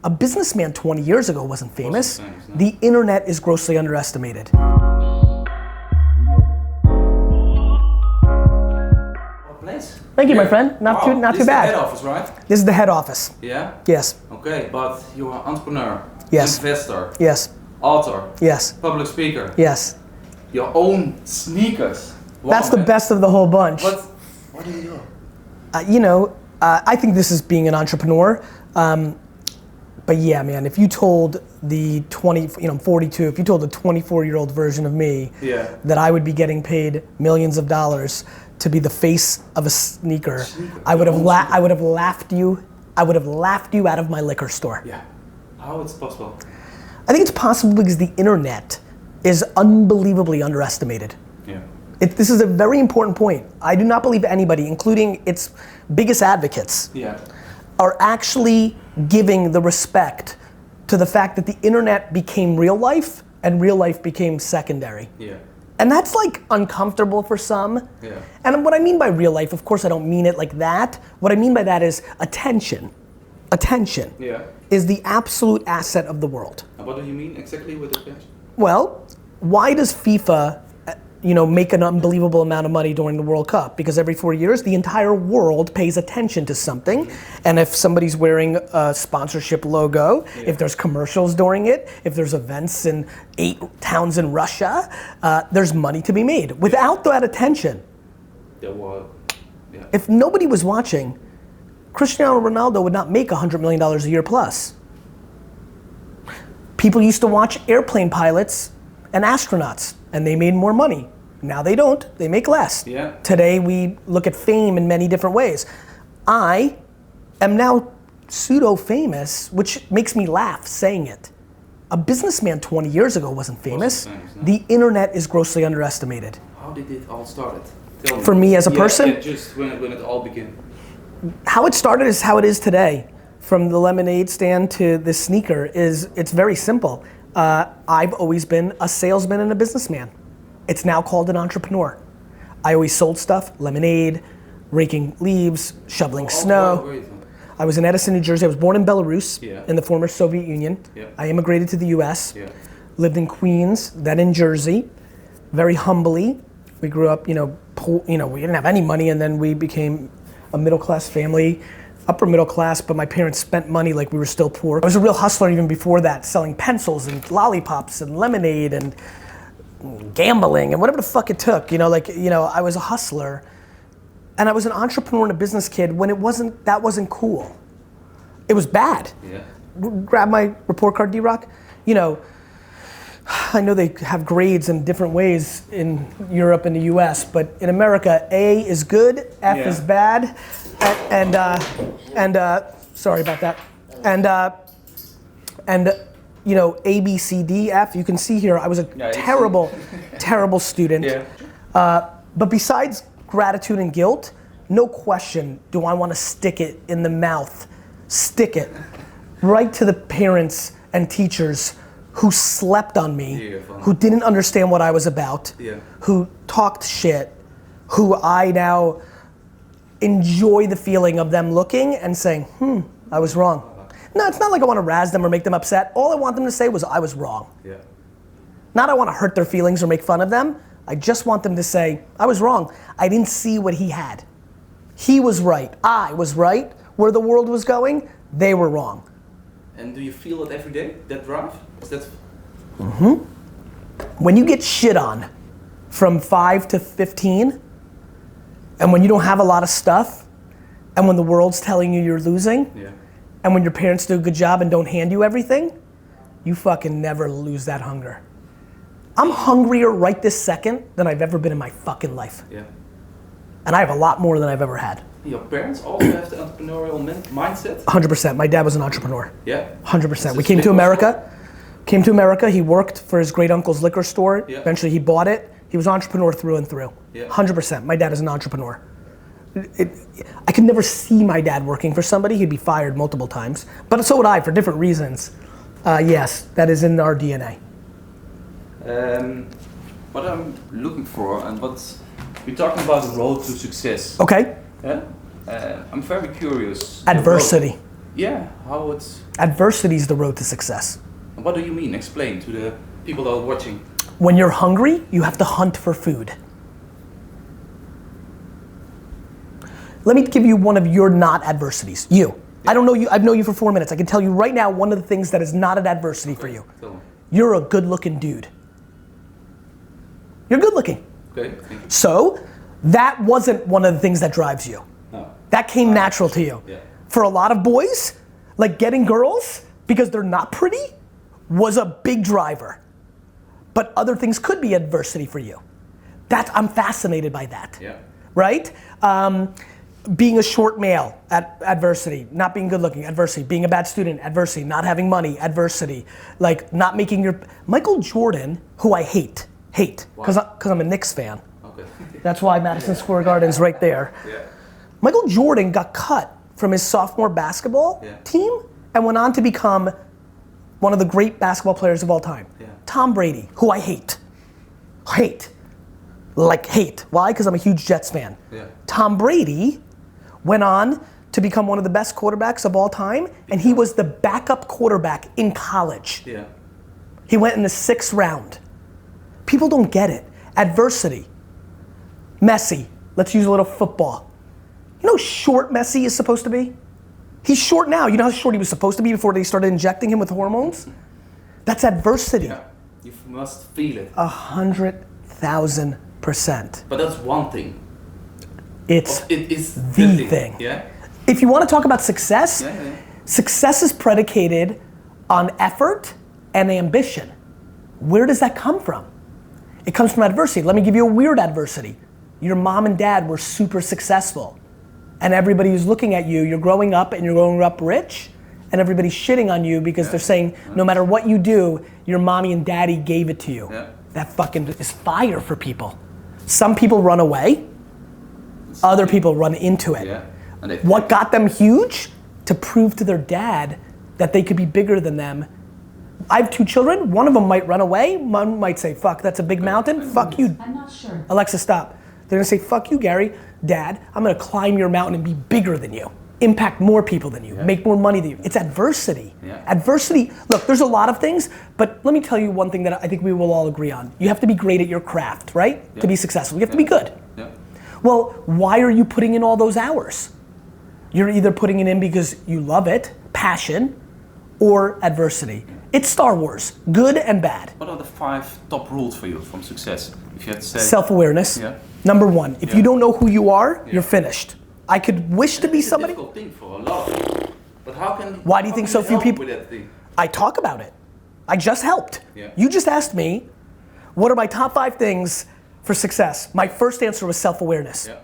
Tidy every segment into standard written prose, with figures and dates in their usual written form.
A businessman 20 years ago wasn't famous. No. The internet is grossly underestimated. Place? Thank you, my friend. Not too bad. This is the head office, right? This is the head office. Yeah? Yes. Okay, but you're an entrepreneur. Yes. Investor. Yes. Author. Yes. Public speaker. Yes. Your own sneakers. That's the best of the whole bunch. What do you do? I think this is being an entrepreneur. But yeah, man, if you told the 42, if you told the 24-year-old version of me that I would be getting paid millions of dollars to be the face of a sneaker, I would have laughed you out of my liquor store. Yeah. How it's possible? I think it's possible because the internet is unbelievably underestimated. Yeah. This is a very important point. I do not believe anybody, including its biggest advocates, are actually giving the respect to the fact that the internet became real life and real life became secondary. Yeah. And that's like uncomfortable for some. Yeah. And what I mean by real life, of course I don't mean it like that. What I mean by that is attention. Attention is the absolute asset of the world. And what do you mean exactly with attention? Well, why does FIFA make an unbelievable amount of money during the World Cup? Because every 4 years, the entire world pays attention to something. And if somebody's wearing a sponsorship logo, if there's commercials during it, if there's events in 8 towns in Russia, there's money to be made. Without that attention, if nobody was watching, Cristiano Ronaldo would not make $100 million a year plus. People used to watch airplane pilots and astronauts, and they made more money. Now they don't, they make less. Yeah. Today we look at fame in many different ways. I am now pseudo-famous, which makes me laugh saying it. A businessman 20 years ago wasn't famous. No. The internet is grossly underestimated. How did it all start? For me as a person? Yeah, just when it all began. How it started is how it is today. From the lemonade stand to the sneaker it's very simple. I've always been a salesman and a businessman. It's now called an entrepreneur. I always sold stuff, lemonade, raking leaves, shoveling snow. I was in Edison, New Jersey. I was born in Belarus, in the former Soviet Union. I immigrated to the US, lived in Queens, then in Jersey, very humbly. We grew up, poor, we didn't have any money, and then we became a middle-class family, upper middle class, but my parents spent money like we were still poor. I was a real hustler even before that, selling pencils and lollipops and lemonade and gambling and whatever the fuck it took. I was a hustler, and I was an entrepreneur and a business kid when that wasn't cool. It was bad. Yeah. Grab my report card, D-Rock. I know they have grades in different ways in Europe and the US, but in America, A is good, F is bad, and sorry about that. And A, B, C, D, F, you can see here, I was a terrible student. But besides gratitude and guilt, no question do I want to stick it in the mouth, stick it right to the parents and teachers who slept on me, who didn't understand what I was about, who talked shit, who I now enjoy the feeling of them looking and saying, I was wrong. No, it's not like I want to razz them or make them upset. All I want them to say was I was wrong. Not I want to hurt their feelings or make fun of them. I just want them to say, I was wrong. I didn't see what he had. He was right. I was right. Where the world was going, they were wrong. And do you feel it every day, that drive? Is that... When you get shit on from 5 to 15, and when you don't have a lot of stuff, and when the world's telling you you're losing, and when your parents do a good job and don't hand you everything, you fucking never lose that hunger. I'm hungrier right this second than I've ever been in my fucking life. And I have a lot more than I've ever had. Your parents also have the entrepreneurial mindset? 100%. My dad was an entrepreneur. 100%. We came to America. He worked for his great uncle's liquor store. Eventually he bought it. He was an entrepreneur through and through. 100%. My dad is an entrepreneur. I could never see my dad working for somebody. He'd be fired multiple times. But so would I for different reasons. Yes, that is in our DNA. What I'm looking for and what we're talking about the road to success. Okay. I'm very curious. Adversity. Yeah, how it's... Adversity is the road to success. What do you mean? Explain to the people that are watching. When you're hungry, you have to hunt for food. Let me give you one of your not adversities. You. Yeah. I don't know you, I've known you for 4 minutes. I can tell you right now one of the things that is not an adversity for you. You're a good looking dude. You're good looking. Okay, thank you. So, that wasn't one of the things that drives you. No. That came natural to you. Yeah. For a lot of boys, like getting girls because they're not pretty was a big driver. But other things could be adversity for you. I'm fascinated by that. Yeah. Right? Being a short male, adversity. Not being good looking, adversity. Being a bad student, adversity. Not having money, adversity. Like not making your... Michael Jordan, who I hate, because I'm a Knicks fan. Okay. That's why Madison Square Garden's right there. Yeah. Michael Jordan got cut from his sophomore basketball team and went on to become one of the great basketball players of all time. Yeah. Tom Brady, who I hate. Like hate. Why? Because I'm a huge Jets fan. Yeah. Tom Brady went on to become one of the best quarterbacks of all time, and he was the backup quarterback in college. Yeah. He went in the 6th round. People don't get it. Adversity. Messi. Let's use a little football. You know how short Messi is supposed to be? He's short now. You know how short he was supposed to be before they started injecting him with hormones? That's adversity. Yeah. You must feel it. 100,000%. But that's one thing. It is the thing. Yeah. If you want to talk about success, success is predicated on effort and ambition. Where does that come from? It comes from adversity. Let me give you a weird adversity. Your mom and dad were super successful, and everybody who's looking at you, you're growing up and you're growing up rich, and everybody's shitting on you because they're saying no matter what you do, your mommy and daddy gave it to you. Yeah. That fucking is fire for people. Some people run away, other people run into it. Yeah. What got them huge? To prove to their dad that they could be bigger than them. I have 2 children, one of them might run away, one might say, fuck, that's a big mountain, fuck you. I'm not sure. Alexa, stop. They're gonna say, fuck you, Gary. Dad, I'm gonna climb your mountain and be bigger than you. Impact more people than you, make more money than you. It's adversity. Yeah. Adversity, look, there's a lot of things, but let me tell you one thing that I think we will all agree on. You have to be great at your craft, right? Yeah. To be successful, you have to be good. Yeah. Well, why are you putting in all those hours? You're either putting it in because you love it, passion, or adversity. It's Star Wars, good and bad. What are the 5 top rules for you from success? If you had to say. Self-awareness. Yeah. Number 1, if you don't know who you are, you're finished. I could wish to be somebody. It's a difficult thing for a lot of people. But how can... Why do you think so few people? With that thing? I talk about it. I just helped. Yeah. You just asked me, what are my top 5 things for success? My first answer was self-awareness. Yeah.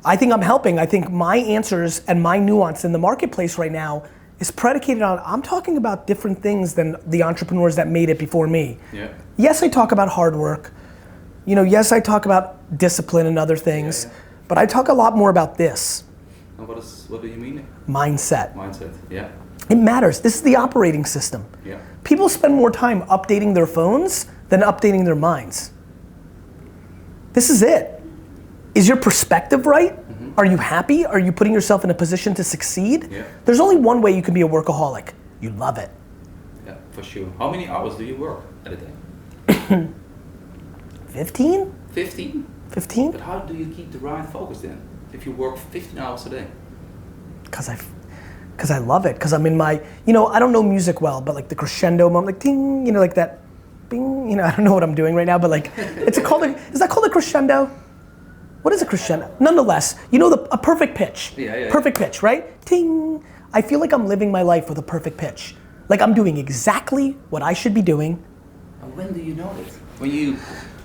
I think I'm helping. I think my answers and my nuance in the marketplace right now is predicated on, I'm talking about different things than the entrepreneurs that made it before me. Yeah. Yes, I talk about hard work. You know, yes, I talk about discipline and other things, but I talk a lot more about this. And what do you mean? Mindset. Mindset, yeah. It matters. This is the operating system. Yeah. People spend more time updating their phones than updating their minds. This is it. Is your perspective right? Mm-hmm. Are you happy? Are you putting yourself in a position to succeed? Yeah. There's only one way you can be a workaholic. You love it. Yeah, for sure. How many hours do you work at a day? 15? 15? 15? But how do you keep the right focus then? If you work 15 hours a day? Because I love it. Because I'm in my, you know, I don't know music well, but like the crescendo moment, like ding, you know, like that, bing, you know, I don't know what I'm doing right now, but like, is that called a crescendo? What is a crescendo? Nonetheless, you know, a perfect pitch. Yeah. Perfect pitch, right? Ting. I feel like I'm living my life with a perfect pitch. Like I'm doing exactly what I should be doing. And when do you know it? When you,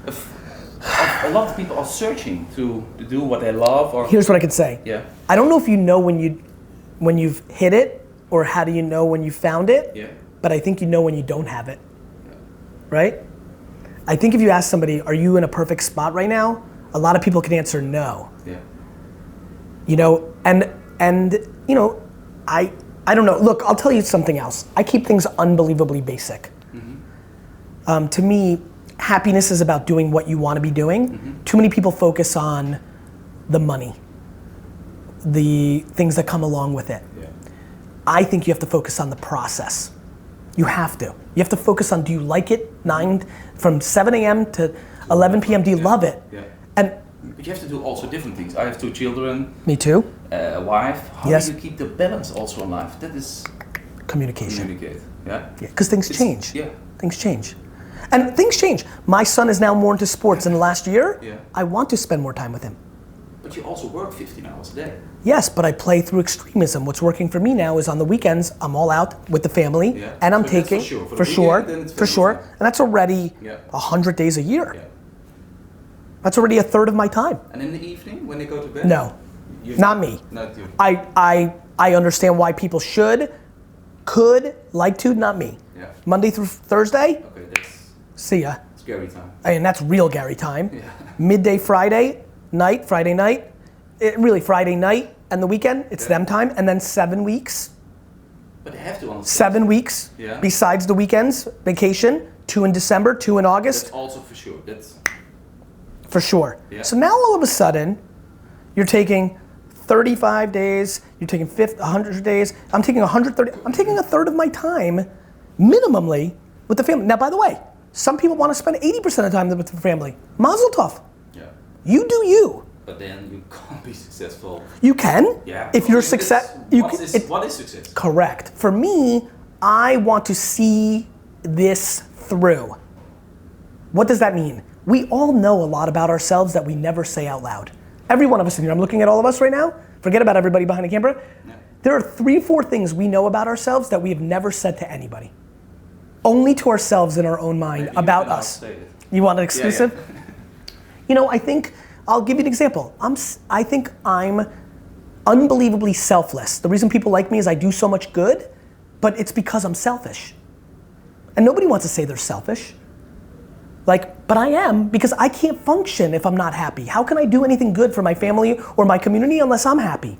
a lot of people are searching to do what they love or... Here's what I can say. Yeah. I don't know if you know when you've hit it or how do you know when you found it, Yeah. but I think you know when you don't have it, right? I think if you ask somebody, are you in a perfect spot right now? A lot of people can answer no. Yeah. You know, and you know, I don't know. Look, I'll tell you something else. I keep things unbelievably basic. Mm-hmm. To me, happiness is about doing what you want to be doing. Mm-hmm. Too many people focus on the money, the things that come along with it. I think you have to focus on the process. You have to. You have to focus on, do you like it? From 7 a.m. to 11 p.m., do you love it? Yeah. And but you have to do also different things. I have 2 children. Me too. A wife. How Yes. do you keep the balance also in life? That is Communication. communicate. Yeah. Yeah, because things change. Yeah. Things change. And things change. My son is now more into sports in the last year. Yeah. I want to spend more time with him. But you also work 15 hours a day. Yes, but I play through extremism. What's working for me now is on the weekends, I'm all out with the family, and I'm So that's taking, for sure. for sure, and that's already 100 days a year. Yeah. That's already a third of my time. And in the evening when they go to bed? No, not me. Not you. I understand why people should, could, like to, not me. Yeah. Monday through Thursday, Okay, that's see ya. scary time. And that's real Gary time. Yeah. Midday Friday night, really Friday night and the weekend, it's them time, and then 7 weeks. But they have to understand. 7 weeks, besides the weekends, vacation, 2 in December, 2 in August. That's also for sure. That's For sure. Yeah. So now all of a sudden, you're taking 35 days, you're taking 100 days, I'm taking 130, I'm taking a third of my time, minimally, with the family. Now, by the way, some people want to spend 80% of the time with the family. Mazel tov. yeah. You do you. But then you can't be successful. You can, Yeah. if you're success. What is success? Correct. For me, I want to see this through. What does that mean? We all know a lot about ourselves that we never say out loud. Every one of us in here, I'm looking at all of us right now, forget about everybody behind the camera. Yeah. There are 3 or 4 things we know about ourselves that we have never said to anybody. Only to ourselves in our own mind. Maybe you about can us. say it. You want an exclusive? Yeah. You know, I think, I'll give you an example. I think I'm unbelievably selfless. The reason people like me is I do so much good, but it's because I'm selfish. And nobody wants to say they're selfish. But I am, because I can't function if I'm not happy. How can I do anything good for my family or my community unless I'm happy?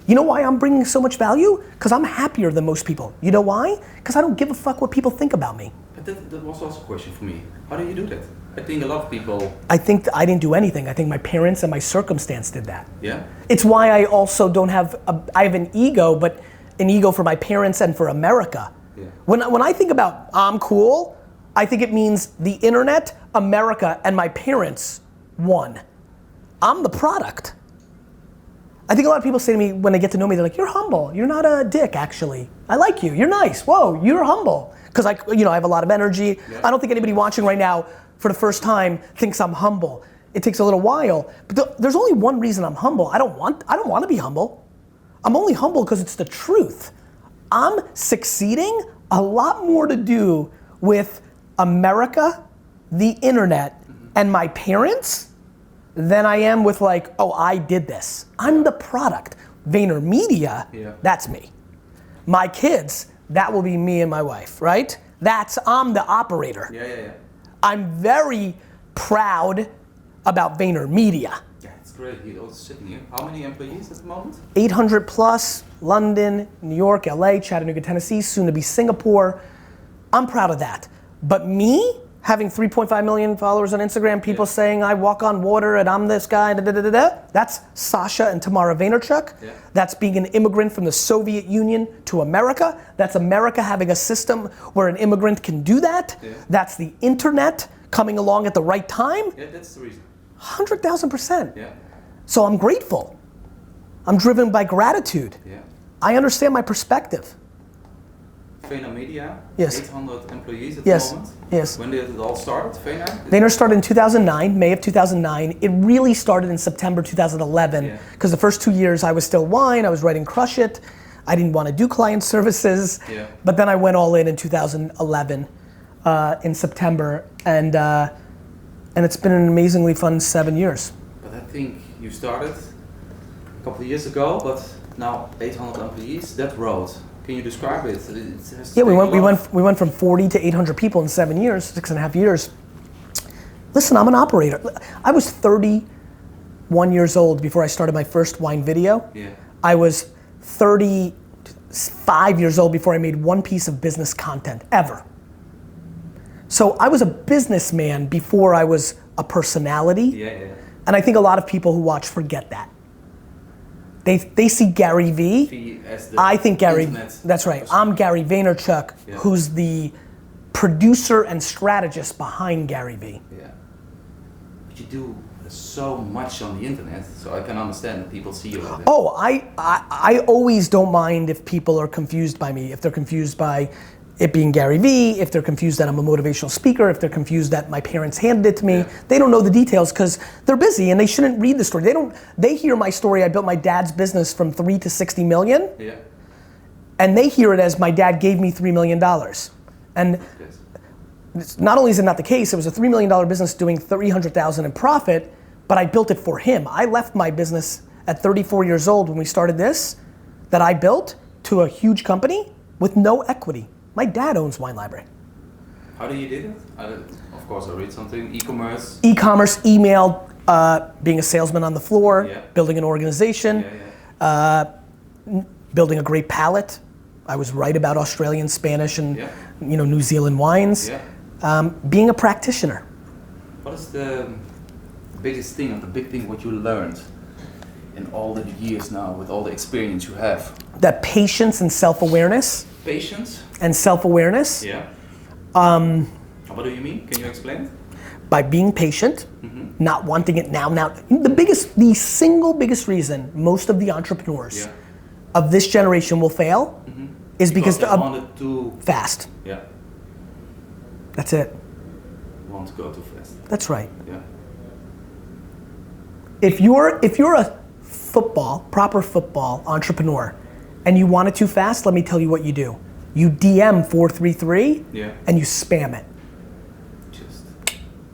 You know why I'm bringing so much value? Because I'm happier than most people. You know why? Because I don't give a fuck what people think about me. But that was also a question for me. How do you do that? I think a lot of people... I think that I didn't do anything. I think my parents and my circumstance did that. Yeah? It's why I also don't have, I have an ego, but an ego for my parents and for America. Yeah. When I think about I'm cool, I think it means the internet, America, and my parents won. I'm the product. I think a lot of people say to me when they get to know me, they're like, you're humble. You're not a dick, actually. I like you. You're nice. Whoa, you're humble. Because I have a lot of energy. Yeah. I don't think anybody watching right now for the first time thinks I'm humble. It takes a little while. But there's only one reason I'm humble. I don't want to be humble. I'm only humble because it's the truth. I'm succeeding, a lot more to do with America, the internet, and my parents than I am with I did this. I'm the product. VaynerMedia, that's me. My kids, that will be me and my wife, right? I'm the operator. Yeah. I'm very proud about VaynerMedia. Yeah, it's great. You're also sitting here. How many employees at the moment? 800 plus, London, New York, LA, Chattanooga, Tennessee, soon to be Singapore. I'm proud of that. But me, having 3.5 million followers on Instagram, people saying I walk on water and I'm this guy, that's Sasha and Tamara Vaynerchuk. Yeah. That's being an immigrant from the Soviet Union to America. That's America having a system where an immigrant can do that. Yeah. That's the internet coming along at the right time. Yeah, that's the reason. 100,000%. Yeah. So I'm grateful. I'm driven by gratitude. Yeah. I understand my perspective. VaynerMedia, Yes. 800 employees at Yes. the moment. Yes. When did it all start, Vayner? Vayner started in 2009, May of 2009. It really started in September 2011 because the first 2 years I was still wine, I was writing Crush It. I didn't want to do client services, but then I went all in 2011 in September, and it's been an amazingly fun 7 years. But I think you started a couple of years ago, but now 800 employees, that road. Can you describe it? Yeah, we went from 40 to 800 people in 7 years, 6.5 years. Listen, I'm an operator. I was 31 years old before I started my first wine video. Yeah. I was 35 years old before I made one piece of business content, ever. So I was a businessman before I was a personality. Yeah. And I think a lot of people who watch forget that. They see Garyvee. As the I think Gary. internet That's right. person. I'm Gary Vaynerchuk, Yeah. who's the producer and strategist behind Garyvee. Yeah. But you do so much on the internet, so I can understand that people see you like that. Oh, I always don't mind if people are confused by me. If they're confused by it being Garyvee, if they're confused that I'm a motivational speaker, if they're confused that my parents handed it to me, Yeah. they don't know the details because they're busy and they shouldn't read the story. They hear my story, I built my dad's business from 3 to 60 million, Yeah. and they hear it as my dad gave me $3 million. And Yes. not only is it not the case, it was a $3 million business doing $300,000 in profit, but I built it for him. I left my business at 34 years old when we started this, that I built, to a huge company with no equity. My dad owns Wine Library. How do you did it? Of course, I read something. E-commerce. E-commerce, email, being a salesman on the floor, Yeah. building an organization, Yeah. building a great palate. I was right about Australian, Spanish, and Yeah. New Zealand wines. Yeah. Being a practitioner. What is the biggest thing, or the big thing what you learned in all the years now, with all the experience you have? That patience and self-awareness. Patience. And self-awareness. Yeah. What do you mean? Can you explain? By being patient, not wanting it now. The single biggest reason most of the entrepreneurs Yeah. of this generation will fail is because they wanted to. fast. Yeah. That's it. Want to go too fast. That's right. Yeah. If you're a proper football entrepreneur, and you want it too fast, let me tell you what you do. You DM 433 Yeah. and you spam it. Just.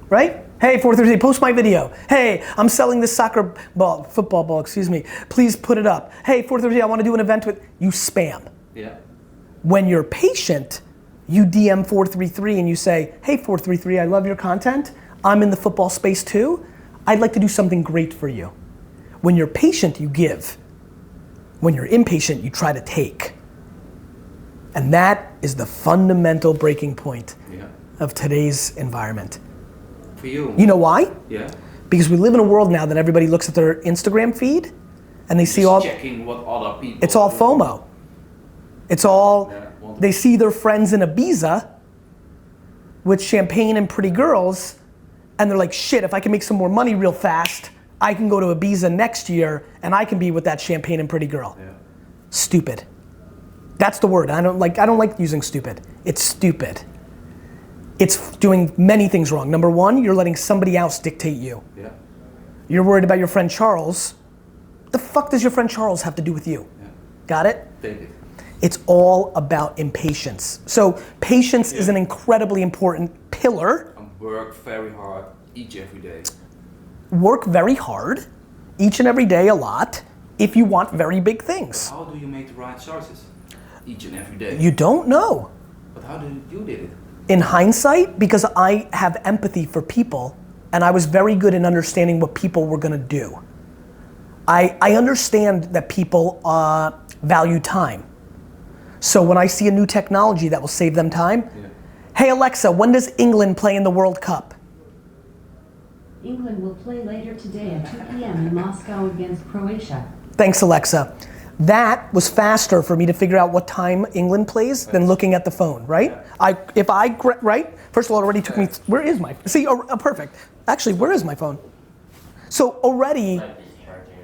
Right? Hey, 433, post my video. Hey, I'm selling this football ball, excuse me. Please put it up. Hey, 433, I want to do an event with, you spam. Yeah. When you're patient, you DM 433 and you say, hey, 433, I love your content. I'm in the football space too. I'd like to do something great for you. When you're patient, you give. When you're impatient, you try to take. And that is the fundamental breaking point Yeah. of today's environment. For you. You know why? Yeah. Because we live in a world now that everybody looks at their Instagram feed and they see Just checking what other people. it's all do. FOMO. It's all, Yeah, they see their friends in Ibiza with champagne and pretty girls, and they're like, shit, if I can make some more money real fast, I can go to Ibiza next year and I can be with that champagne and pretty girl. Yeah. Stupid. That's the word. I don't like using stupid. It's stupid. It's doing many things wrong. Number one, you're letting somebody else dictate you. Yeah. You're worried about your friend Charles. The fuck does your friend Charles have to do with you? Yeah. Got it? Take it. It's all about impatience. So patience is an incredibly important pillar. And work very hard every day. Work very hard, each and every day a lot, if you want very big things. How do you make the right choices each and every day? You don't know. But how did you did it? In hindsight, because I have empathy for people, and I was very good in understanding what people were gonna do. I understand that people value time. So when I see a new technology that will save them time, hey Alexa, when does England play in the World Cup? England will play later today at 2 p.m. in Moscow against Croatia. Thanks, Alexa. That was faster for me to figure out what time England plays than looking at the phone, right? Right? First of all, it already took me, where is my, see, perfect. Actually, where is my phone? So already,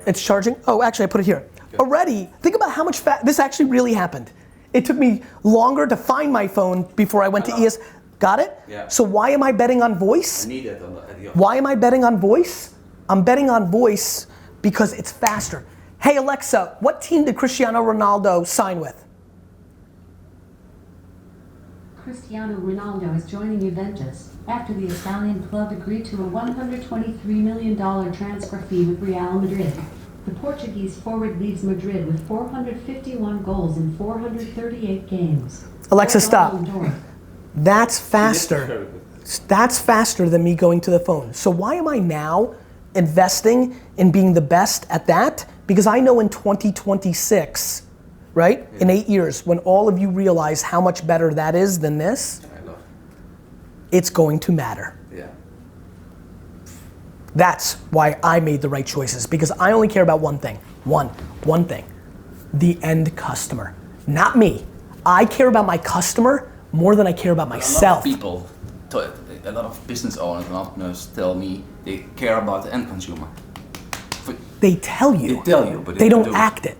it's charging. Oh, actually, I put it here. Already, think about how much this actually really happened. It took me longer to find my phone before I went to ES. Got it? Yeah. So why am I betting on voice? I need it at the Why am I betting on voice? I'm betting on voice because it's faster. Hey Alexa, what team did Cristiano Ronaldo sign with? Cristiano Ronaldo is joining Juventus after the Italian club agreed to a $123 million transfer fee with Real Madrid. The Portuguese forward leads Madrid with 451 goals in 438 games. Alexa, stop. Ballon d'Or. That's faster. That's faster than me going to the phone. So why am I now investing in being the best at that? Because I know in 2026, right? In 8 years, when all of you realize how much better that is than this, I love it's going to matter. it. Yeah. That's why I made the right choices, because I only care about one thing, One thing. The end customer, not me. I care about my customer more than I care about myself. A lot of business owners and entrepreneurs tell me they care about the end consumer. They tell you. They tell you, but they don't act it.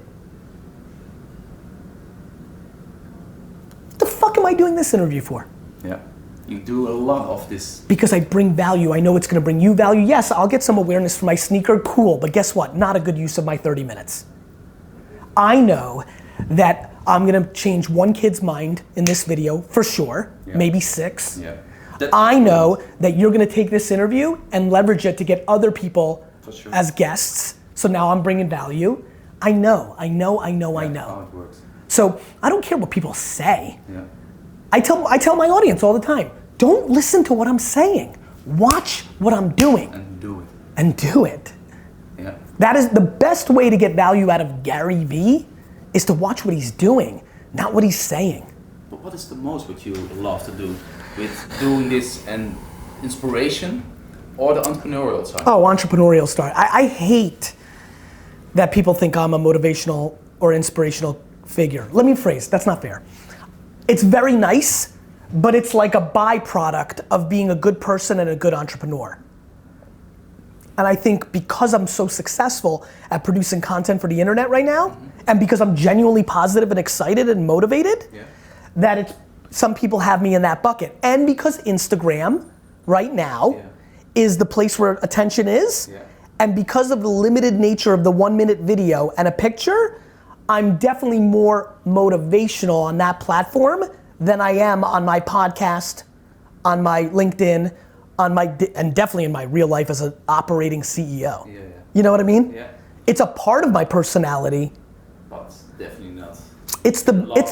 What the fuck am I doing this interview for? Yeah, you do a lot of this. Because I bring value. I know it's gonna bring you value. Yes, I'll get some awareness for my sneaker, cool, but guess what? Not a good use of my 30 minutes. I know that I'm gonna change one kid's mind in this video for sure, maybe 6. Yeah. I know that you're gonna take this interview and leverage it to get other people as guests. So now I'm bringing value. I know. How it works. So I don't care what people say. Yeah. I tell my audience all the time, don't listen to what I'm saying. Watch what I'm doing. And do it. Yeah. That is the best way to get value out of Garyvee, is to watch what he's doing, not what he's saying. But what is the most what you love to do with doing this, and inspiration or the entrepreneurial side? Oh, entrepreneurial side. I hate that people think I'm a motivational or inspirational figure. Let me phrase, that's not fair. It's very nice, but it's like a byproduct of being a good person and a good entrepreneur. And I think because I'm so successful at producing content for the internet right now, and because I'm genuinely positive and excited and motivated, that it's, some people have me in that bucket. And because Instagram right now is the place where attention is, and because of the limited nature of the 1-minute video and a picture, I'm definitely more motivational on that platform than I am on my podcast, on my LinkedIn, and definitely in my real life as an operating CEO. You know what I mean? Yeah. It's a part of my personality. But definitely not. It's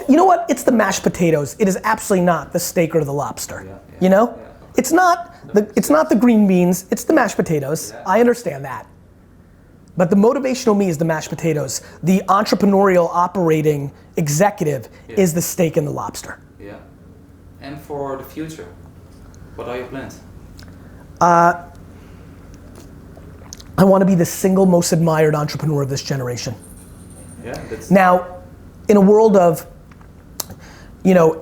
you know what? It's the mashed potatoes. It is absolutely not the steak or the lobster. You know? It's not the green beans, it's the mashed potatoes. I understand that. But the motivational me is the mashed potatoes. The entrepreneurial operating executive is the steak and the lobster. Yeah. And for the future, what are your plans? I want to be the single most admired entrepreneur of this generation. Yeah. That's Now, in a world of,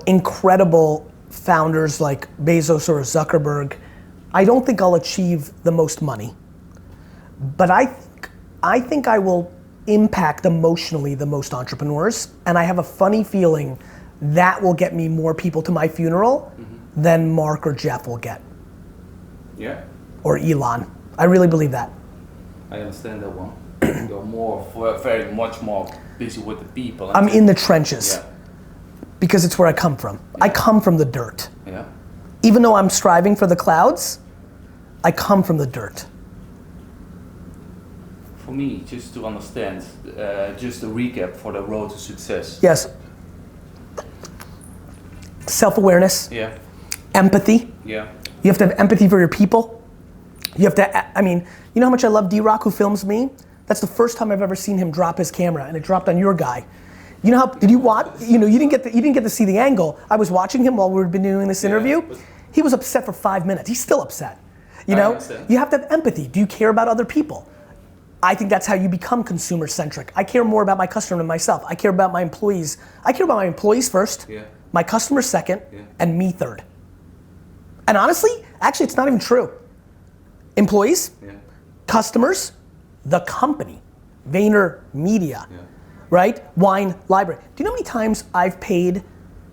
incredible founders like Bezos or Zuckerberg, I don't think I'll achieve the most money. But I think I will impact emotionally the most entrepreneurs, and I have a funny feeling that will get me more people to my funeral than Mark or Jeff will get. Yeah. Or Elon. I really believe that. I understand that one. You're very much more busy with the people. I'm in the trenches. Yeah. Because it's where I come from. I come from the dirt. Yeah. Even though I'm striving for the clouds, I come from the dirt. For me, just to understand, just a recap for the road to success. Yes. Self-awareness. Yeah. Empathy. Yeah. You have to have empathy for your people. You have to, you know how much I love D-Rock, who films me? That's the first time I've ever seen him drop his camera, and it dropped on your guy. You know how, did you watch, you didn't get to see the angle. I was watching him while we've been doing this interview. He was upset for 5 minutes. He's still upset. You have to have empathy. Do you care about other people? I think that's how you become consumer centric. I care more about my customer than myself. I care about my employees. I care about my employees first, my customers second, and me third. And honestly, actually it's not even true. Employees, customers, the company, VaynerMedia, right? Wine Library. Do you know how many times I've paid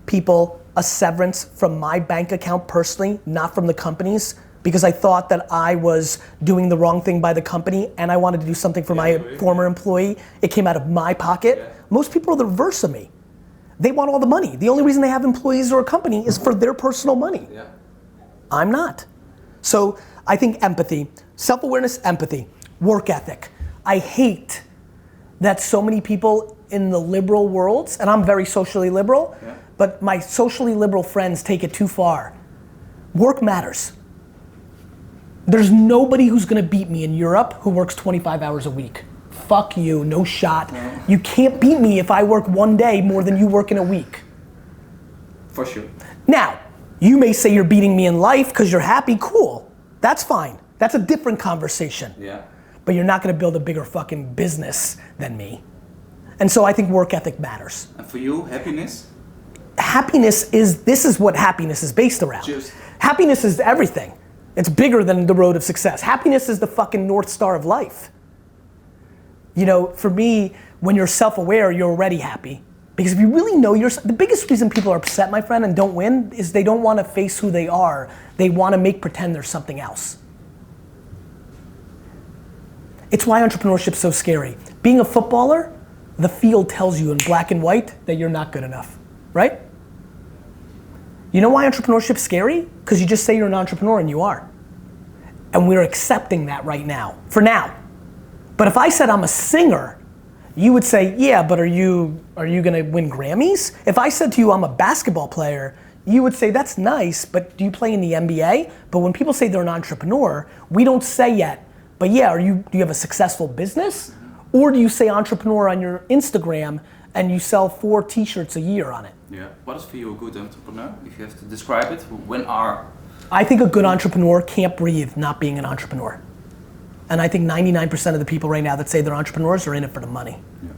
people a severance from my bank account personally, not from the company's, because I thought that I was doing the wrong thing by the company and I wanted to do something for my former employee. It came out of my pocket. Most people are the reverse of me. They want all the money. The only reason they have employees or a company is for their personal money. I'm not. So I think empathy, self-awareness, empathy, work ethic. I hate that so many people in the liberal worlds, and I'm very socially liberal, but my socially liberal friends take it too far. Work matters. There's nobody who's gonna beat me in Europe who works 25 hours a week. Fuck you, no shot. You can't beat me if I work one day more than you work in a week. For sure. Now, you may say you're beating me in life because you're happy, cool. That's fine. That's a different conversation. Yeah. but you're not gonna build a bigger fucking business than me. And so I think work ethic matters. And for you, happiness? This is what happiness is based around. Happiness is everything. It's bigger than the road of success. Happiness is the fucking North Star of life. You know, for me, when you're self-aware, you're already happy. Because if you really know yourself, the biggest reason people are upset, my friend, and don't win is they don't want to face who they are. They want to make pretend they're something else. It's why entrepreneurship's so scary. Being a footballer, the field tells you in black and white that you're not good enough, right? You know why entrepreneurship's scary? Because you just say you're an entrepreneur and you are. And we're accepting that right now, for now. But if I said I'm a singer, you would say, yeah, but are you gonna win Grammys? If I said to you I'm a basketball player, you would say that's nice, but do you play in the NBA? But when people say they're an entrepreneur, we don't say yet, but yeah, do you have a successful business? Or do you say entrepreneur on your Instagram and you sell 4 t-shirts a year on it? Yeah. What is for you a good entrepreneur? If you have to describe it, I think a good entrepreneur can't breathe not being an entrepreneur. And I think 99% of the people right now that say they're entrepreneurs are in it for the money. Yeah.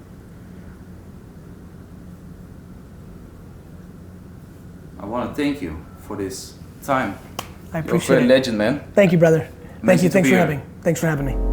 I want to thank you for this time. I appreciate it. You're a legend, man. Thank you, brother. Thank you. Thanks for Thanks for having me.